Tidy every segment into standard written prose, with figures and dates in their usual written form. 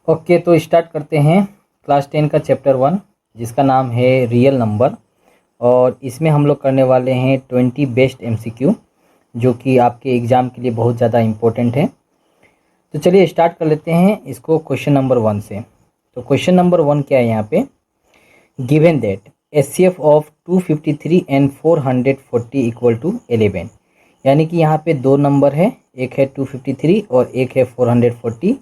Okay, तो start करते हैं क्लास 10 का चैप्टर 1 जिसका नाम है रियल नंबर। और इसमें हम लोग करने वाले हैं 20 बेस्ट एमसीक्यू जो कि आपके एग्ज़ाम के लिए बहुत ज़्यादा इम्पोर्टेंट है। तो चलिए स्टार्ट कर लेते हैं इसको क्वेश्चन नंबर 1 से। तो क्वेश्चन नंबर 1 क्या है यहाँ पे, given that HCF of 253 and 440 equal to 11। यानी कि यहाँ पे दो नंबर है, एक है 253 और एक है 440,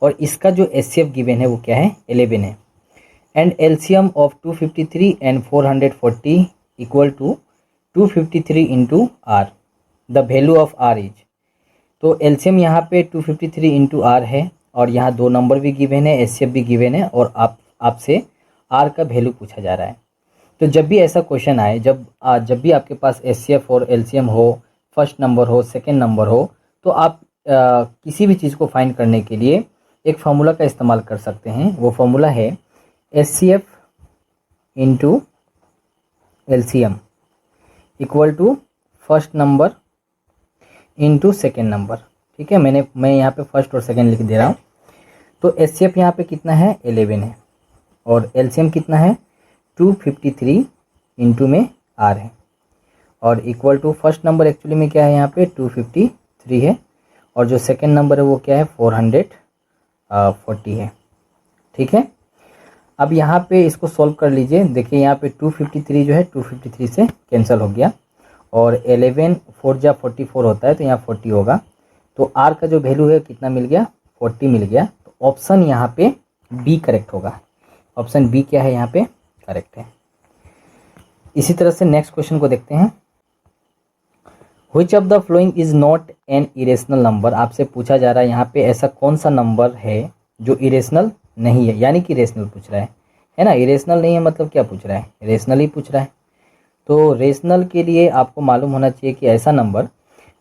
और इसका जो एचसीएफ गिवन है वो क्या है, 11 है। And LCM of 253 and 440 equal to 253 into R, the value of R is. तो एलसीएम यहाँ पे 253 इंटू आर है, और यहाँ दो नंबर भी गिवन है, एचसीएफ भी गिवन है, और आपसे आर का वैल्यू पूछा जा रहा है। तो जब भी ऐसा क्वेश्चन आए, जब भी आपके पास एचसीएफ और एलसीएम हो, फर्स्ट नंबर हो, सेकेंड नंबर हो, तो आप किसी भी चीज़ को फाइंड करने के लिए एक फार्मूला का इस्तेमाल कर सकते हैं। वो फार्मूला है HCF into LCM equal to first number into second number. ठीक है, मैं यहाँ पे फर्स्ट और सेकेंड लिख दे रहा हूँ। तो एचसीएफ यहाँ पे कितना है, 11 है, और एलसीएम कितना है, 253 इंटू में आर है, और equal to first number actually में क्या है यहाँ पे 253 है, और जो सेकेंड नंबर है वो क्या है 440 है। ठीक है, अब यहाँ पे इसको सॉल्व कर लीजिए। देखिए यहाँ पे 253 जो है 253 से कैंसिल हो गया, और 11 4 जा 44 होता है, तो यहाँ 40 होगा। तो आर का जो वैल्यू है कितना मिल गया, 40 मिल गया। तो ऑप्शन यहाँ पे बी करेक्ट होगा। ऑप्शन बी क्या है यहाँ पे, करेक्ट है। इसी तरह से नेक्स्ट क्वेश्चन को देखते हैं। Which of the following is not an irrational number. आपसे पूछा जा रहा है यहाँ पे ऐसा कौन सा नंबर है जो इरेशनल नहीं है, यानी कि रेशनल पूछ रहा है ना। इरेशनल नहीं है मतलब क्या पूछ रहा है, रेशनल ही पूछ रहा है। तो रेशनल के लिए आपको मालूम होना चाहिए कि ऐसा नंबर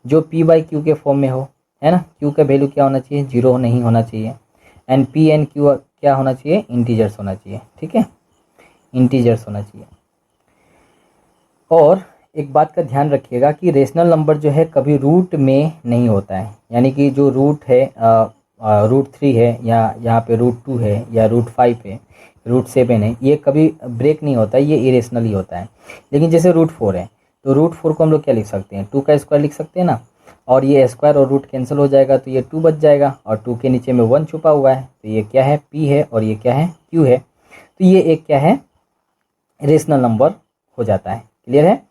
जो p बाई क्यू के फॉर्म में हो, है ना। q का वैल्यू क्या होना चाहिए, 0 नहीं होना चाहिए। एंड p एंड q क्या होना चाहिए, इंटीजर्स होना चाहिए। ठीक है, इंटीजर्स होना चाहिए। और एक बात का ध्यान रखिएगा कि रेशनल नंबर जो है कभी रूट में नहीं होता है, यानी कि जो रूट है √3 है, या यहाँ पे √2 है, या √5 है, √7 है, ये कभी ब्रेक नहीं होता है, ये इरेशनल ही होता है। लेकिन जैसे √4 है, तो √4 को हम लोग क्या लिख सकते हैं, 2 का स्क्वायर लिख सकते हैं ना, और ये स्क्वायर और रूट कैंसिल हो जाएगा, तो ये 2 बच जाएगा, और 2 के नीचे में 1 छुपा हुआ है, तो ये क्या है, p है, और ये क्या है, q है। तो ये एक क्या है, रेशनल नंबर हो जाता है। क्लियर है।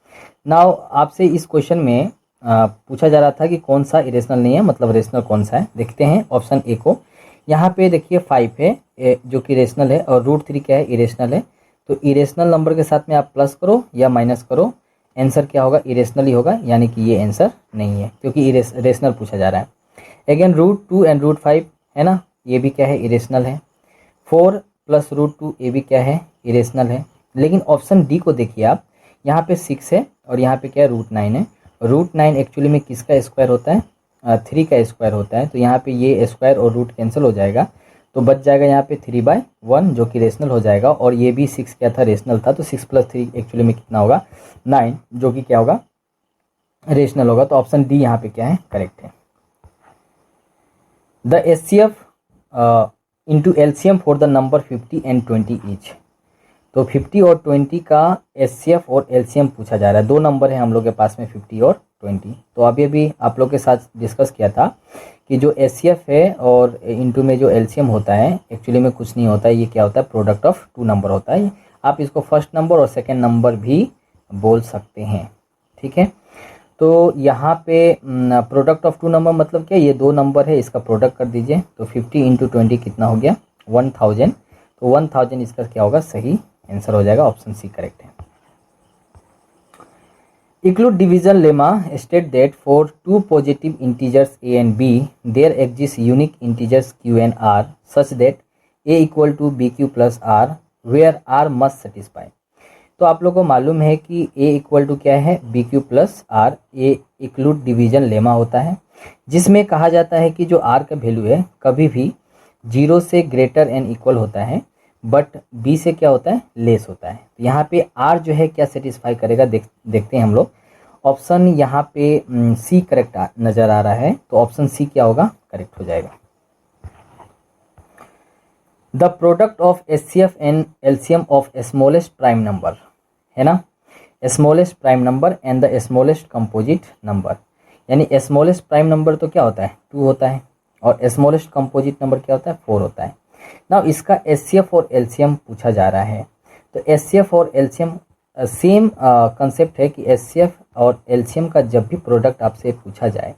नाउ आपसे इस क्वेश्चन में पूछा जा रहा था कि कौन सा इरेशनल नहीं है, मतलब रेशनल कौन सा है। देखते हैं ऑप्शन ए को। यहाँ पे देखिए 5 है जो कि रेशनल है, और √3 क्या है, इरेशनल है। तो इरेशनल नंबर के साथ में आप प्लस करो या माइनस करो, आंसर क्या होगा, इरेशनल ही होगा, यानी कि ये आंसर नहीं है क्योंकि रेशनल पूछा जा रहा है। अगेन √2 एंड √5 है ना, ये भी क्या है, इरेशनल है। 4 + √2 ये भी क्या है, इरेशनल है। लेकिन ऑप्शन डी को देखिए आप, यहाँ पे 6 है, और यहाँ पे क्या है, √9 है। √9 एक्चुअली में किसका स्क्वायर होता है, 3 का स्क्वायर होता है। तो यहाँ पे ये स्क्वायर और रूट कैंसिल हो जाएगा, तो बच जाएगा यहाँ पे 3/1 जो कि रेशनल हो जाएगा। और ये भी 6 क्या था, रेशनल था। तो 6 + 3 एक्चुअली में कितना होगा, 9, जो कि क्या होगा, रेशनल होगा। तो ऑप्शन डी यहाँ पे क्या है, करेक्ट है। The HCF into LCM for the number 50 and 20 each. तो 50 और 20 का एचसीएफ और एलसीएम पूछा जा रहा है। दो नंबर है हम लोग के पास में, 50 और 20। तो अभी आप लोग के साथ डिस्कस किया था कि जो एचसीएफ है और इनटू में जो एलसीएम होता है, एक्चुअली में कुछ नहीं होता है, ये क्या होता है, प्रोडक्ट ऑफ 2 नंबर होता है। आप इसको फर्स्ट नंबर और सेकेंड नंबर भी बोल सकते हैं। ठीक है, तो यहाँ पे प्रोडक्ट ऑफ 2 नंबर मतलब क्या, ये दो नंबर है, इसका प्रोडक्ट कर दीजिए। तो 50 × 20 कितना हो गया, 1000। तो 1000 इसका क्या होगा, सही आंसर हो जाएगा। ऑप्शन सी करेक्ट है। Euclid division lemma state that for 2 positive integers a and b, there exists unique integers q and r such that a equal to bq plus r, where r must satisfy। तो आप लोगों को मालूम है कि a equal to क्या है, bq plus r। ये Euclid डिवीजन लेमा होता है, जिसमें कहा जाता है कि जो r का वैल्यू है कभी भी 0 से ग्रेटर एंड इक्वल होता है, बट b से क्या होता है, लेस होता है। तो यहाँ पे r जो है क्या सेटिस्फाई करेगा, देखते हैं हम लोग। ऑप्शन यहाँ पे सी करेक्ट नज़र आ रहा है, तो ऑप्शन सी क्या होगा, करेक्ट हो जाएगा। The product of HCF and LCM of smallest prime number, है ना, smallest prime number and the smallest composite number. यानी स्मॉलेस्ट प्राइम नंबर तो क्या होता है 2 होता है, और स्मॉलेस्ट कंपोजिट नंबर क्या होता है 4 होता है। नाउ इसका HCF और LCM पूछा जा रहा है, तो HCF और LCM सेम कंसेप्ट है कि HCF और LCM का जब भी प्रोडक्ट आपसे पूछा जाए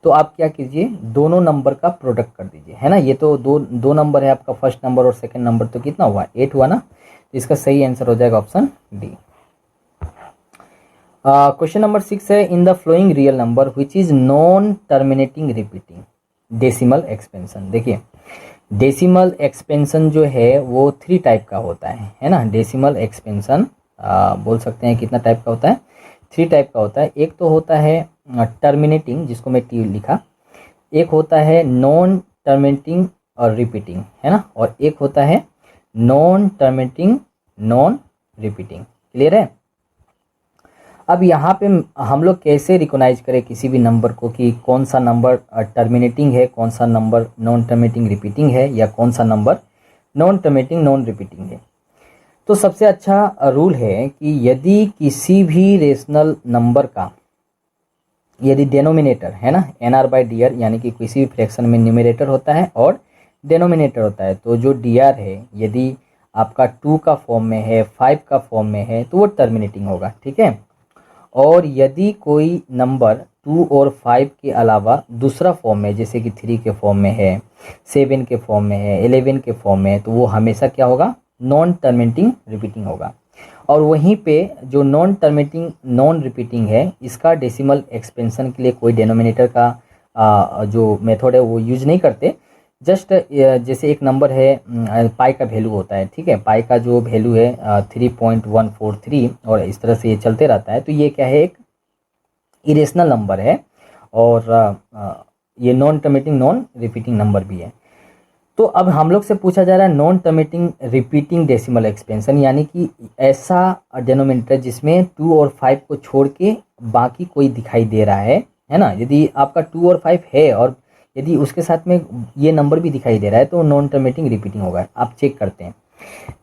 तो आप क्या कीजिए, दोनों नंबर का प्रोडक्ट कर दीजिए, है ना। ये तो दो नंबर है आपका, फर्स्ट नंबर और सेकंड नंबर, तो कितना हुआ 8 हुआ ना, तो इसका सही आंसर हो जाएगा ऑप्शन डी। क्वेश्चन नंबर 6 है, in the flowing real number which is non terminating repeating decimal expansion. देखिए डेसिमल एक्सपेंशन जो है वो 3 टाइप का होता है ना। डेसिमल एक्सपेंशन बोल सकते हैं कितना टाइप का होता है, 3 टाइप का होता है। एक तो होता है टर्मिनेटिंग, जिसको मैं टी लिखा, एक होता है नॉन टर्मिनेटिंग और रिपीटिंग, है ना, और एक होता है non terminating non repeating. Clear है। अब यहाँ पे हम लोग कैसे रिकॉग्नाइज करें किसी भी नंबर को कि कौन सा नंबर टर्मिनेटिंग है, कौन सा नंबर नॉन टर्मिनेटिंग रिपीटिंग है, या कौन सा number non terminating non repeating है। तो सबसे अच्छा रूल है कि यदि किसी भी रेशनल नंबर का यदि डेनोमिनेटर, है ना, NR/DR, यानी कि किसी भी फ्रैक्शन में न्यूमरेटर होता है और डेनोमिनेटर होता है, तो जो DR है यदि आपका 2 का फॉर्म में है, 5 का फॉर्म में है, तो वो टर्मिनेटिंग होगा, ठीक है। और यदि कोई नंबर 2 और 5 के अलावा दूसरा फॉर्म में, जैसे कि 3 के फॉर्म में है, 7 के फॉर्म में है, 11 के फॉर्म में है, तो वो हमेशा क्या होगा, नॉन टर्मिनेटिंग रिपीटिंग होगा। और वहीं पे जो नॉन टर्मिनेटिंग नॉन रिपीटिंग है, इसका डेसिमल एक्सपेंशन के लिए कोई डेनोमिनेटर का जो मेथड है वो यूज नहीं करते। जस्ट जैसे एक नंबर है पाई का वैल्यू होता है, ठीक है, पाई का जो वैल्यू है 3.143 और इस तरह से ये चलते रहता है, तो ये क्या है, एक इरेशनल नंबर है और ये non terminating non repeating number भी है। तो अब हम लोग से पूछा जा रहा है non terminating repeating decimal expansion, यानी कि ऐसा डेनोमिनेटर जिसमें 2 और 5 को छोड़ के बाकी कोई दिखाई दे रहा है ना। यदि आपका 2 और 5 है और यदि उसके साथ में ये नंबर भी दिखाई दे रहा है तो नॉन टर्मिनेटिंग रिपीटिंग होगा। आप चेक करते हैं,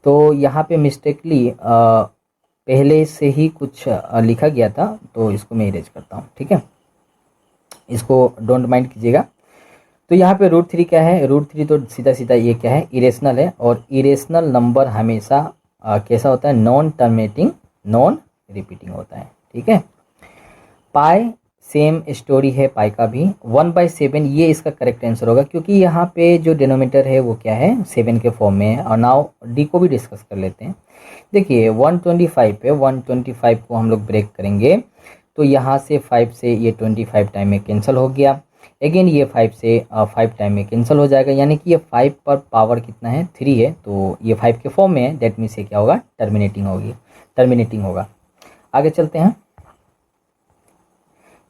तो यहाँ पे मिस्टेकली पहले से ही कुछ लिखा गया था, तो इसको मैं इरेज करता हूँ, ठीक है, इसको डोंट माइंड कीजिएगा। तो यहाँ पे √3 क्या है, √3 तो सीधा सीधा ये क्या है, इरेशनल है, और इरेशनल नंबर हमेशा कैसा होता है, नॉन टर्मिनेटिंग नॉन रिपीटिंग होता है, ठीक है। पाई सेम स्टोरी है, पाई का भी 1/7 ये इसका करेक्ट आंसर होगा, क्योंकि यहाँ पे जो डिनोमिनेटर है वो क्या है 7 के फॉर्म में है। और नाउ डी को भी डिस्कस कर लेते हैं। देखिए 125 पे 125 को हम लोग ब्रेक करेंगे, तो यहाँ से 5 से ये 25 टाइम में कैंसिल हो गया, अगेन ये 5 से 5 टाइम में कैंसिल हो जाएगा, यानी कि ये 5 पर पावर कितना है 3 है, तो ये 5 के फॉर्म में है, दैट मीन्स ये क्या होगा, टर्मिनेटिंग होगा। आगे चलते हैं।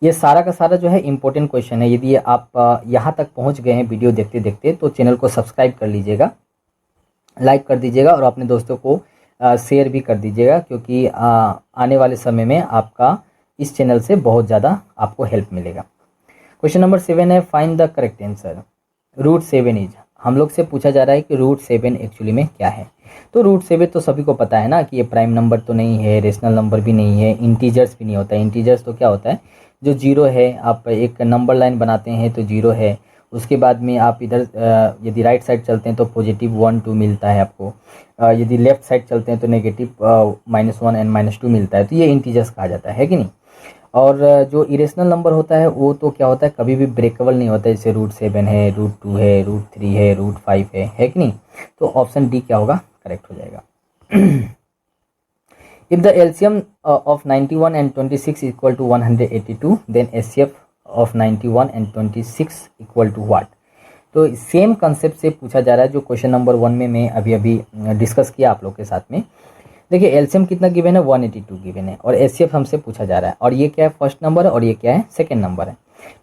ये सारा का सारा जो है इंपॉर्टेंट क्वेश्चन है। यदि आप यहाँ तक पहुँच गए हैं वीडियो देखते देखते, तो चैनल को सब्सक्राइब कर लीजिएगा, लाइक कर दीजिएगा और अपने दोस्तों को शेयर भी कर दीजिएगा, क्योंकि आने वाले समय में आपका इस चैनल से बहुत ज़्यादा आपको हेल्प मिलेगा। क्वेश्चन नंबर 7 है, find the correct answer. √7 is, हम लोग से पूछा जा रहा है कि √7 एक्चुअली में क्या है। तो √7 तो सभी को पता है ना कि ये प्राइम नंबर तो नहीं है, रेशनल नंबर भी नहीं है, इंटीजर्स भी नहीं होता है। इंटीजर्स तो क्या होता है, जो जीरो है, आप एक नंबर लाइन बनाते हैं तो जीरो है, उसके बाद में आप इधर यदि राइट साइड चलते हैं तो पॉजिटिव 1 2 मिलता है आपको, यदि लेफ्ट साइड चलते हैं तो नेगेटिव -1 एंड -2 मिलता है, तो ये इंटीजर्स कहा जाता है कि नहीं। और जो इरेशनल नंबर होता है वो तो क्या होता है, कभी भी ब्रेकेबल नहीं होता है, जैसे √7 है, √2 है, √3 है, √5 है कि नहीं। तो ऑप्शन डी क्या होगा, करेक्ट हो जाएगा। If the LCM of 91 and 26 equal to 182, then HCF of 91 and 26 equal to what. तो सेम कंसेप्ट से पूछा जा रहा है जो क्वेश्चन नंबर 1 में मैं अभी डिस्कस किया आप लोग के साथ में। देखिए एलसीएम कितना गिवन है, 182 गिवन है, और एचसीएफ हमसे पूछा जा रहा है, और ये क्या है, फर्स्ट नंबर है, और ये क्या है, सेकंड नंबर है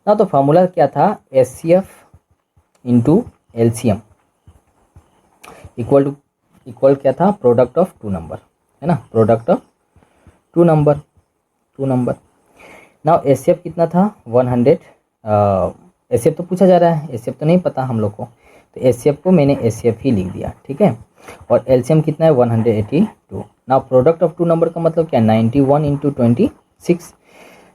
ना। तो फॉर्मूला क्या था, एचसीएफ इंटू एलसीएम इक्वल क्या था, प्रोडक्ट ऑफ 2 नंबर, है ना, product of 2 number. Now HCF कितना था 100, एचसीएफ तो पूछा जा रहा है, एचसीएफ तो नहीं पता हम लोग को, तो एचसीएफ को मैंने एचसीएफ ही लिख दिया, ठीक है। और एलसीएम कितना है 182। Now product of two number का मतलब क्या, 91 इंटू 26।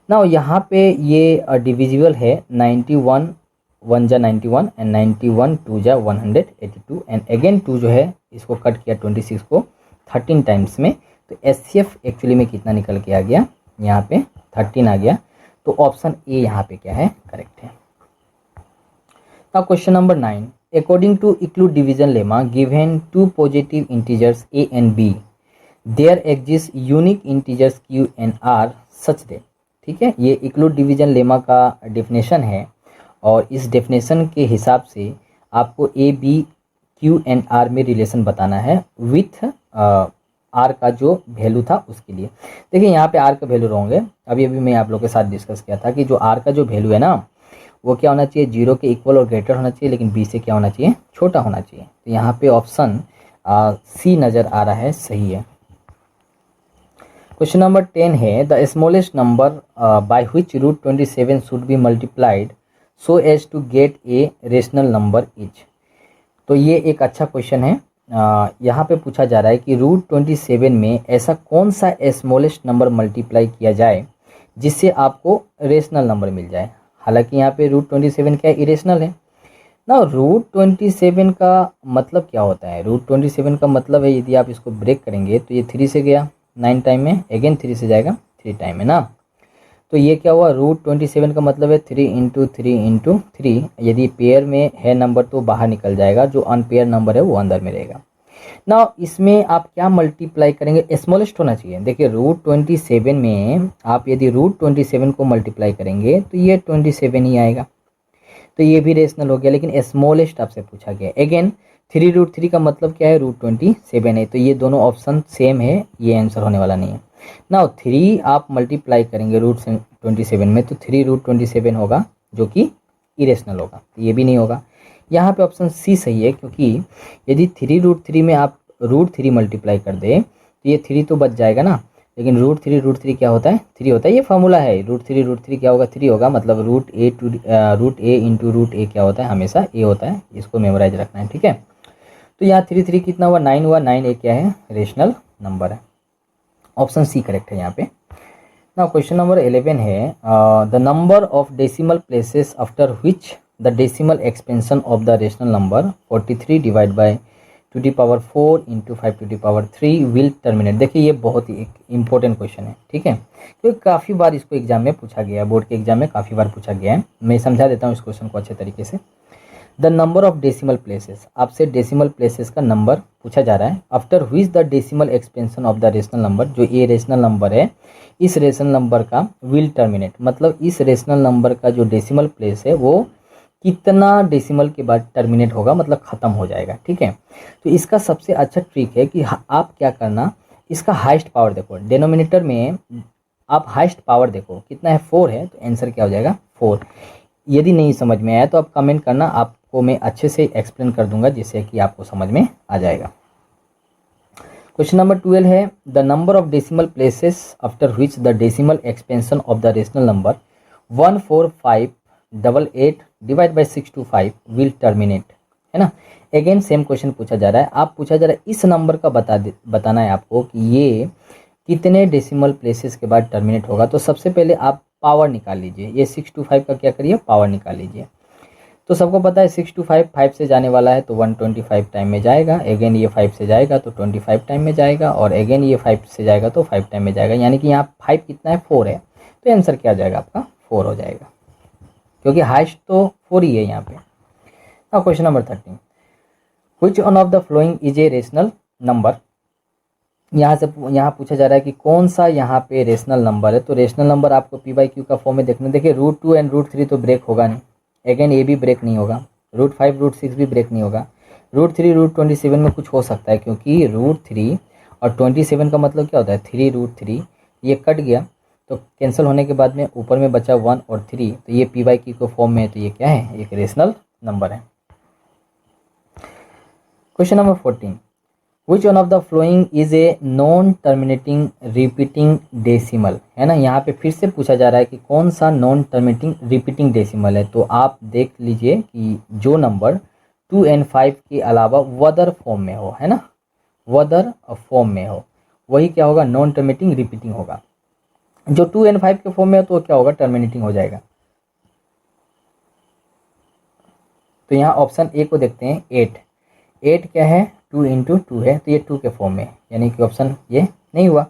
नाउ यहाँ पे ये डिविजिबल है, 91 1 जा 91 एंड 91 2 जा 182 एंड अगेन 2 जो है इसको कट किया 26 को 13 टाइम्स में, तो एचसीएफ एक्चुअली में कितना निकल के आ गया, यहाँ पे 13 आ गया। तो ऑप्शन ए यहाँ पे क्या है, करेक्ट है। Now question number 9, according to Euclid division lemma given to positive integers a and b there exist unique integers q and r such that, ठीक है। ये इक्लूड डिवीजन लेमा का डेफिनेशन है और इस डेफिनेशन के हिसाब से आपको a b q and r में रिलेशन बताना है विथ आर का जो वैल्यू था उसके लिए। देखिए यहाँ पे आर का वैल्यू होंगे, अभी अभी मैं आप लोग के साथ डिस्कस किया था कि जो आर का जो वैल्यू है ना वो क्या होना चाहिए, 0 के इक्वल और ग्रेटर होना चाहिए, लेकिन बी से क्या होना चाहिए, छोटा होना चाहिए। तो यहाँ पे ऑप्शन सी नज़र आ रहा है, सही है। क्वेश्चन नंबर 10 है the smallest number by which root 27 should be multiplied so as to get a rational number each. तो ये एक अच्छा क्वेश्चन है। यहाँ पे पूछा जा रहा है कि रूट 27 में ऐसा कौन सा स्मॉलेस्ट नंबर मल्टीप्लाई किया जाए जिससे आपको रेशनल नंबर मिल जाए। हालांकि यहाँ पे रूट 27 क्या इरेशनल है ना। रूट 27 का मतलब क्या होता है, रूट 27 का मतलब है यदि आप इसको ब्रेक करेंगे तो ये 3 से गया 9 टाइम में, अगेन 3 से जाएगा 3 टाइम में ना। तो ये क्या हुआ, रूट 27 का मतलब है 3 इंटू 3 इंटू 3। यदि पेयर में है नंबर तो बाहर निकल जाएगा, जो अनपेयर नंबर है वो अंदर में रहेगा ना। इसमें आप क्या मल्टीप्लाई करेंगे, स्मॉलेस्ट होना चाहिए। देखिए रूट 27 में आप यदि रूट 27 को मल्टीप्लाई करेंगे तो ये 27 ही आएगा, तो ये भी रेशनल हो गया, लेकिन स्मॉलेस्ट आपसे पूछा गया। अगेन 3 रूट 3 का मतलब क्या है, रूट 27 है, तो ये दोनों ऑप्शन सेम है, ये आंसर होने वाला नहीं है ना। 3 आप मल्टीप्लाई करेंगे रूट 27 में तो 3 रूट 27 होगा जो कि इरेशनल होगा, तो ये भी नहीं होगा। यहाँ पे ऑप्शन सी सही है, क्योंकि यदि 3 रूट 3 में आप रूट 3 मल्टीप्लाई कर दे तो ये 3 तो बच जाएगा ना, लेकिन रूट 3 क्या होता है, 3 होता है, ये फार्मूला है। रूट 3 क्या होगा, 3 होगा, मतलब रूट ए इंटू रूट ए क्या होता है, हमेशा ए होता है, इसको मेमोराइज रखना है, ठीक है। तो यहाँ 3 कितना हुआ, 9 हुआ, 9 ए क्या है, रेशनल नंबर है। ऑप्शन सी करेक्ट है यहाँ पे। नाउ क्वेश्चन नंबर 11 है the number of decimal places after which the decimal expansion of the rational number 43 divide by 2⁴ into 5⁻³ will terminate. देखिए ये बहुत ही एक इम्पोर्टेंट क्वेश्चन है, ठीक है, क्योंकि काफ़ी बार इसको एग्जाम में पूछा गया है, बोर्ड के एग्जाम में काफ़ी बार पूछा गया है। मैं समझा देता हूँ इस क्वेश्चन को अच्छे तरीके से। The number of decimal places, आपसे डेसिमल प्लेसेस का नंबर पूछा जा रहा है after which the decimal expansion of the rational number, जो ये रेशनल नंबर है इस रेशनल नंबर का विल टर्मिनेट, मतलब इस रेशनल नंबर का जो डेसिमल प्लेस है वो कितना डेसिमल के बाद टर्मिनेट होगा, मतलब ख़त्म हो जाएगा, ठीक है। तो इसका सबसे अच्छा ट्रिक है कि आप क्या करना, इसका हाईएस्ट पावर देखो, डिनोमिनेटर में आप हाईएस्ट पावर देखो कितना है, 4 है, तो आंसर क्या हो जाएगा 4। यदि नहीं समझ में आया तो आप कमेंट करना, आपको मैं अच्छे से एक्सप्लेन कर दूंगा जिससे कि आपको समझ में आ जाएगा। क्वेश्चन नंबर 12 है the number of decimal places after which the decimal expansion of the rational number 14588 divide by 625 will terminate, है ना। अगेन सेम क्वेश्चन पूछा जा रहा है, आप पूछा जा रहा है इस नंबर का बताना है आपको कि ये कितने डेसिमल प्लेसेस के बाद टर्मिनेट होगा। तो सबसे पहले आप पावर निकाल लीजिए, ये 625 का क्या करिए, पावर निकाल लीजिए। तो सबको पता है 625 5 से जाने वाला है तो 125 टाइम में जाएगा, अगेन ये 5 से जाएगा तो 25 टाइम में जाएगा, और अगेन ये 5 से जाएगा तो 5 टाइम में जाएगा, यानी कि यहाँ 5 कितना है, 4 है, तो आंसर क्या हो जाएगा आपका 4 हो जाएगा, क्योंकि हाईएस्ट तो 4 ही है यहाँ पे। Now question number 13 which one of the following is a rational number. यहाँ पूछा जा रहा है कि कौन सा यहाँ पे रेशनल नंबर है। तो रेशनल नंबर आपको p/q का फॉर्म में देखना। देखिए रूट 2 एंड रूट 3 तो ब्रेक होगा नहीं, अगेन ये भी ब्रेक नहीं होगा, रूट 5 रूट 6 भी ब्रेक नहीं होगा, रूट 3 रूट 27 में कुछ हो सकता है, क्योंकि रूट 3 और 27 का मतलब क्या होता है 3 रूट 3, ये कट गया तो कैंसिल होने के बाद में ऊपर में बचा 1 और 3, तो ये p/q के फॉर्म में है, तो ये क्या है, एक रेशनल नंबर है। Question number 14 which one of the following is a non terminating repeating decimal, है ना। यहाँ पे फिर से पूछा जा रहा है कि कौन सा नॉन टर्मिनेटिंग रिपीटिंग डेसिमल है। तो आप देख लीजिए कि जो नंबर 2 and 5 के अलावा वदर फॉर्म में हो, है ना, वदर फॉर्म में हो, वही क्या होगा, नॉन टर्मिनेटिंग रिपीटिंग होगा। जो 2 and 5 के फॉर्म में हो तो क्या होगा, टर्मिनेटिंग हो जाएगा। तो यहाँ ऑप्शन ए को देखते हैं, 8 क्या है, 2 इंटू 2 है, तो ये 2 के फॉर्म में है, यानी कि ऑप्शन ये नहीं हुआ।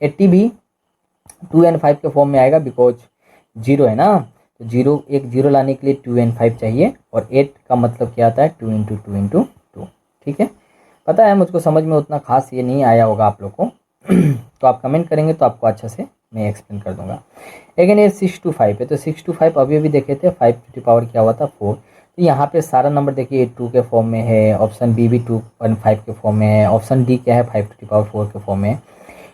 80 भी 2 and 5 के फॉर्म में आएगा, बिकॉज 0 है ना, तो 0 एक 0 लाने के लिए 2 and 5 चाहिए, और 8 का मतलब क्या आता है, 2 इंटू 2 इंटू 2। ठीक है, पता है मुझको समझ में उतना खास ये नहीं आया होगा आप लोग को तो आप कमेंट करेंगे तो आपको अच्छा से मैं एक्सप्लेन कर दूंगा। अगेन ये 6 to 5 है, तो 6 to 5 अभी देखे थे, 5 की पावर क्या हुआ था, 4। तो यहाँ पे सारा नंबर देखिए 2 के फॉर्म में है, ऑप्शन बी भी 2 and 5 के फॉर्म में है, ऑप्शन डी क्या है, 5 to the power 4 के फॉर्म में है।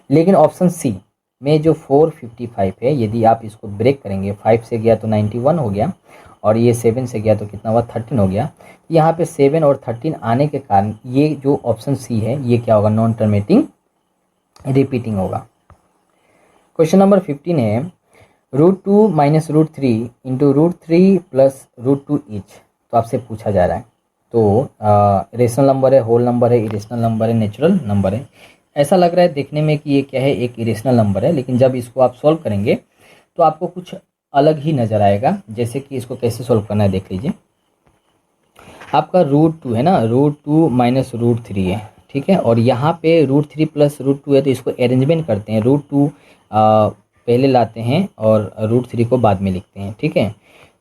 लेकिन ऑप्शन सी में जो 455 है, यदि आप इसको ब्रेक करेंगे, 5 से गया तो 91 हो गया, और ये 7 से गया तो कितना हुआ, 13 हो गया। यहाँ पे 7 और 13 आने के कारण ये जो ऑप्शन सी है ये क्या होगा, नॉन टर्मिनेटिंग रिपीटिंग होगा। क्वेश्चन नंबर 15 है, √2 माइनस √3 इंटू √3 प्लस √2 ईच। तो आपसे पूछा जा रहा है, तो रेशनल नंबर है, होल नंबर है, इरेशनल नंबर है, नेचुरल नंबर है। ऐसा लग रहा है देखने में कि ये क्या है, एक इरेशनल नंबर है, लेकिन जब इसको आप सॉल्व करेंगे तो आपको कुछ अलग ही नज़र आएगा। जैसे कि इसको कैसे सॉल्व करना है देख लीजिए। आपका √2 है ना, √2 माइनस √3 है, ठीक है, और यहाँ पे √3 प्लस √2 है, तो इसको अरेंजमेंट करते हैं, √2 पहले लाते हैं और √3 को बाद में लिखते हैं। ठीक है,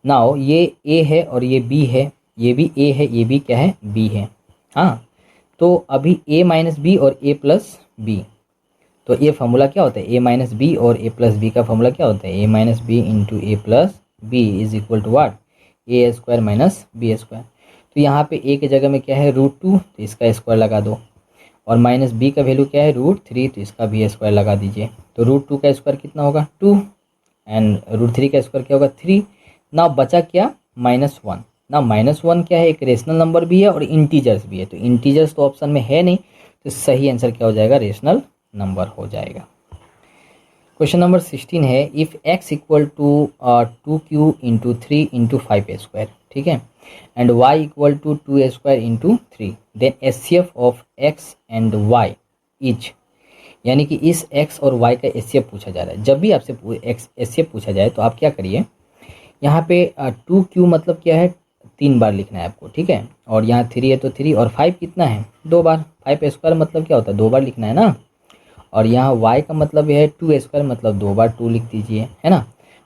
नाउ ये ए है और ये बी है, ये भी ए है, ये भी क्या है, बी है। हाँ, तो अभी ए माइनस बी और ए प्लस बी, तो ये फार्मूला क्या होता है, ए माइनस बी और ए प्लस बी का फार्मूला क्या होता है, a minus b into a plus b is equal to what, a square minus b square. तो यहाँ पे ए की जगह में क्या है, √2, तो इसका स्क्वायर लगा दो, और माइनस बी का वैल्यू क्या है, √3, तो इसका भी स्क्वायर लगा दीजिए। तो √2 का स्क्वायर कितना होगा, 2, एंड √3 का स्क्वायर क्या होगा, 3। ना बचा क्या, -1। ना -1 क्या है, एक रेशनल नंबर भी है और इंटीजर्स भी है, तो इंटीजर्स तो ऑप्शन में है नहीं, तो सही आंसर क्या हो जाएगा, रेशनल नंबर हो जाएगा। क्वेश्चन नंबर 16 है, if x equal to 2q into 3 into 5 square, ठीक है, and y equal to 2 square into 3, then HCF of x and y each. यानी कि इस x और y का HCF पूछा जा रहा है। जब भी आपसे HCF पूछा जाए तो आप क्या करिए, यहाँ पे 2q मतलब क्या है, 3 बार लिखना है आपको, ठीक है, और यहाँ 3 है तो 3, और 5 कितना है, 2 बार, 5 स्क्वायर मतलब क्या होता है, 2 बार लिखना है ना, और यहाँ y का मतलब यह है 2 स्क्वायर मतलब 2 बार 2 लिख दीजिए, है ना,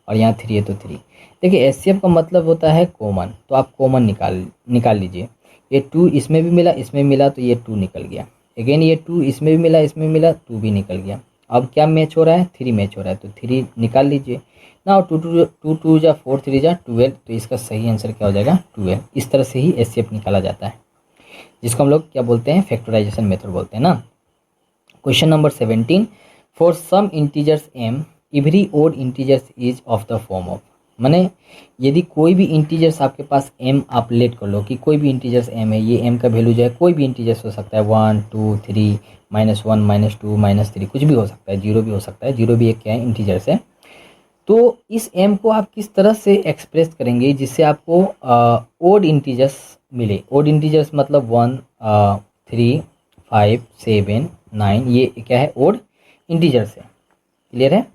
और यहाँ 3 है तो 3। देखिए HCF का मतलब होता है कॉमन, तो आप कॉमन निकाल लीजिए। ये 2 इसमें भी मिला, इसमें मिला, तो ये 2 निकल गया। अगेन ये 2 इसमें भी मिला, इसमें मिला, 2 भी निकल गया। अब क्या मैच हो रहा है, 3 मैच हो रहा है, तो 3 निकाल लीजिए ना। 2 जा 4, 3 जा 12, तो इसका सही आंसर क्या हो जाएगा, 12। इस तरह से ही HCF निकाला जाता है, जिसको हम लोग क्या बोलते हैं, फैक्टराइजेशन मेथड बोलते हैं ना। Question number 17, for some integers m every odd integers is of the form of. माने यदि कोई भी इंटीजर्स आपके पास m आप लेट कर लो कि कोई भी इंटीजर्स m है, ये m का वैल्यू जो है कोई भी इंटीजर्स हो सकता है, 1 2 3 -1 -2 -3, कुछ भी हो सकता है, 0 भी हो सकता है, 0 भी एक क्या है, इंटीजर्स है। तो इस m को आप किस तरह से एक्सप्रेस करेंगे जिससे आपको ओड इंटीजर्स मिले। ओड इंटीजर्स मतलब 1 3 5 7 9, ये क्या है, ओड इंटीजर्स है। क्लियर है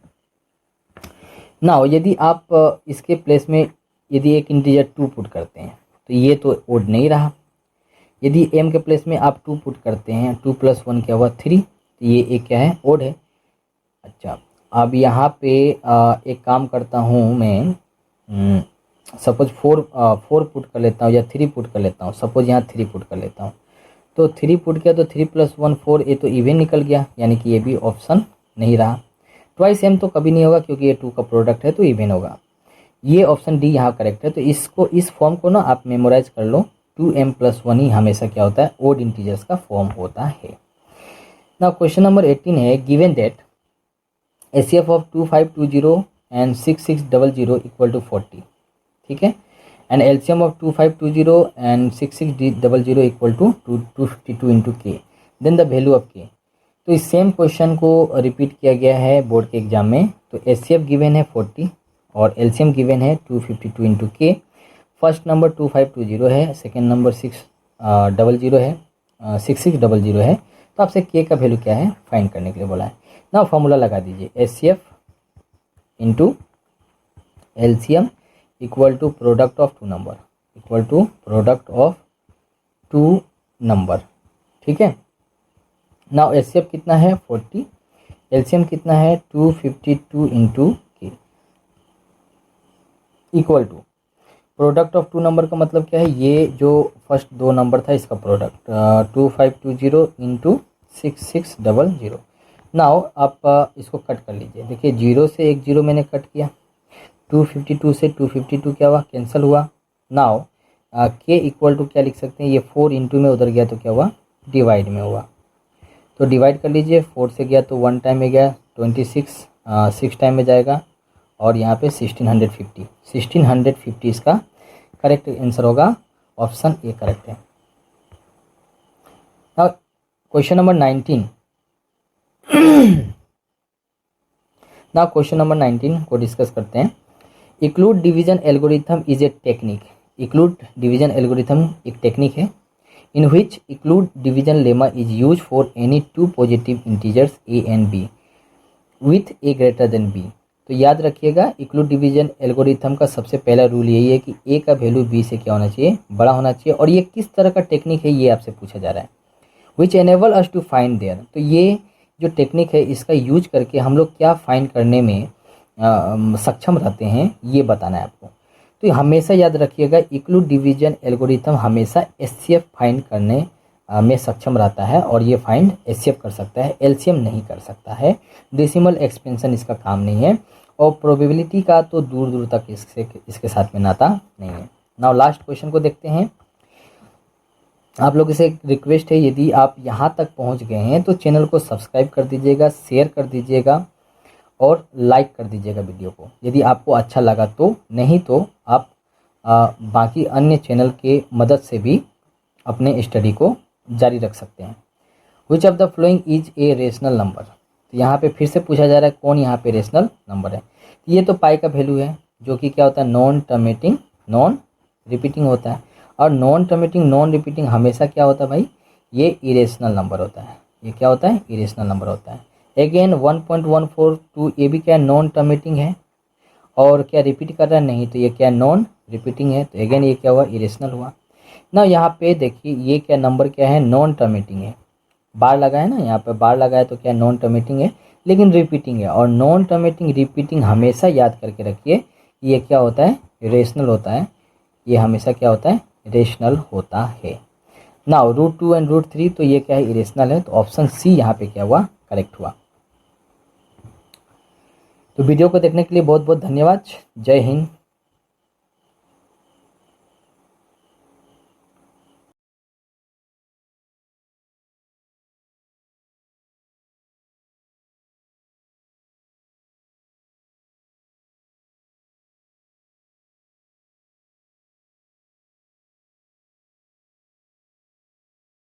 ना। यदि आप इसके प्लेस में यदि एक इंटीजर 2 पुट करते हैं तो ये तो ओड नहीं रहा। यदि m के प्लेस में आप 2 पुट करते हैं, 2 + 1 क्या हुआ, 3, तो ये एक क्या है, ओड है। अच्छा, अब यहाँ पे एक काम करता हूँ मैं, सपोज 4 पुट कर लेता हूँ या 3 पुट कर लेता हूँ। सपोज यहाँ 3 पुट कर लेता हूँ, तो 3 पुट किया तो 3 + 1 4, ये तो इवन निकल गया, यानी कि ये भी ऑप्शन नहीं रहा। ट्वाइस m तो कभी नहीं होगा क्योंकि ये 2 का प्रोडक्ट है, तो इवन होगा। ये ऑप्शन डी यहाँ करेक्ट है। तो इसको, इस फॉर्म को ना आप मेमोराइज कर लो, 2m + 1 ही हमेशा क्या होता है, ओड इंटीजर्स का फॉर्म होता है ना। क्वेश्चन नंबर 18 है, given that HCF of 2520 and 6600 equal to 40, ठीक है, and LCM of 2520 and 6600 equal to 252 into K, then the value of K. तो इस सेम क्वेश्चन को रिपीट किया गया है बोर्ड के एग्जाम में। तो HCF गिवन है 40 और LCM गिवन है 252 इंटू के। फर्स्ट नंबर 2520 है, सेकेंड नंबर 600 है, 6600 है। तो आपसे के का वैल्यू क्या है फाइंड करने के लिए बोला है ना। फॉर्मूला लगा दीजिए, HCF into LCM equal to product of two number, equal to product of two number. ठीक है। नाउ HCF कितना है 40, LCM कितना है 252 into K equal to product of two number का मतलब क्या है, ये जो फर्स्ट दो नंबर था इसका प्रोडक्ट 2520 इंटू 6600। नाउ आप इसको कट कर लीजिए। देखिए 0 से एक 0 मैंने कट किया, 252 से 252 क्या हुआ कैंसिल हुआ। नाउ के इक्वल टू क्या लिख सकते हैं, ये 4 इंटू में उधर गया तो क्या हुआ डिवाइड में हुआ। तो डिवाइड कर लीजिए, 4 से गया तो 1 टाइम में गया, 26 6 टाइम में जाएगा और यहाँ पे 1650 इसका करेक्ट आंसर होगा। ऑप्शन ए करेक्ट है। Now question number 19। Now question number 19 को डिस्कस करते हैं। Euclid division algorithm is a technique. Euclid division algorithm एक टेक्निक है in which include division lemma is used for any two positive integers a and b with a greater than b। तो याद रखिएगा include division algorithm का सबसे पहला rule यही है कि a का वैल्यू b से क्या होना चाहिए बड़ा होना चाहिए। और ये किस तरह का टेक्निक है ये आपसे पूछा जा रहा है। which enable us to find there। तो ये जो टेक्निक है इसका यूज करके हम लोग क्या फाइंड करने में सक्षम रहते हैं ये बताना है आपको। तो हमेशा याद रखिएगा इक्लूड डिवीजन एल्गोरिथम हमेशा HCF फाइंड करने में सक्षम रहता है और ये फाइंड HCF कर सकता है, LCM नहीं कर सकता है। डेसिमल एक्सपेंशन इसका काम नहीं है और प्रोबेबिलिटी का तो दूर दूर तक इसके साथ में नाता नहीं है। नाउ लास्ट क्वेश्चन को देखते हैं। आप लोगों से एक रिक्वेस्ट है, यदि आप यहाँ तक पहुँच गए हैं तो चैनल को सब्सक्राइब कर दीजिएगा, शेयर कर दीजिएगा और लाइक कर दीजिएगा वीडियो को यदि आपको अच्छा लगा तो। नहीं तो आप बाकी अन्य चैनल के मदद से भी अपने स्टडी को जारी रख सकते हैं। Which of the following is a rational number. तो यहाँ पे फिर से पूछा जा रहा है कौन यहाँ पे रेशनल नंबर है। ये तो पाई का वैल्यू है जो कि क्या होता है नॉन टर्मिनेटिंग नॉन रिपीटिंग होता है। और नॉन टर्मिनेटिंग नॉन रिपीटिंग हमेशा क्या होता है भाई, ये इरेशनल नंबर होता है। ये क्या होता है इरेशनल नंबर होता है। अगेन 1.142 ये भी क्या नॉन टर्मिनेटिंग है और क्या रिपीट कर रहा है नहीं, तो ये क्या नॉन रिपीटिंग है। तो अगेन ये क्या हुआ इरेशनल हुआ ना। यहाँ पे देखिए ये क्या नंबर क्या है नॉन टर्मिनेटिंग है, बार लगा है ना, यहाँ पे बार लगा है तो क्या नॉन टर्मिनेटिंग है लेकिन रिपीटिंग है। और नॉन टर्मिनेटिंग रिपीटिंग हमेशा याद करके रखिए ये क्या होता है रेशनल होता है। ये हमेशा क्या होता है रेशनल होता है। नाउ √2 एंड √3 तो ये क्या है इरेशनल है। तो ऑप्शन सी यहाँ पे क्या हुआ करेक्ट हुआ। तो वीडियो को देखने के लिए बहुत बहुत धन्यवाद। जय हिंद।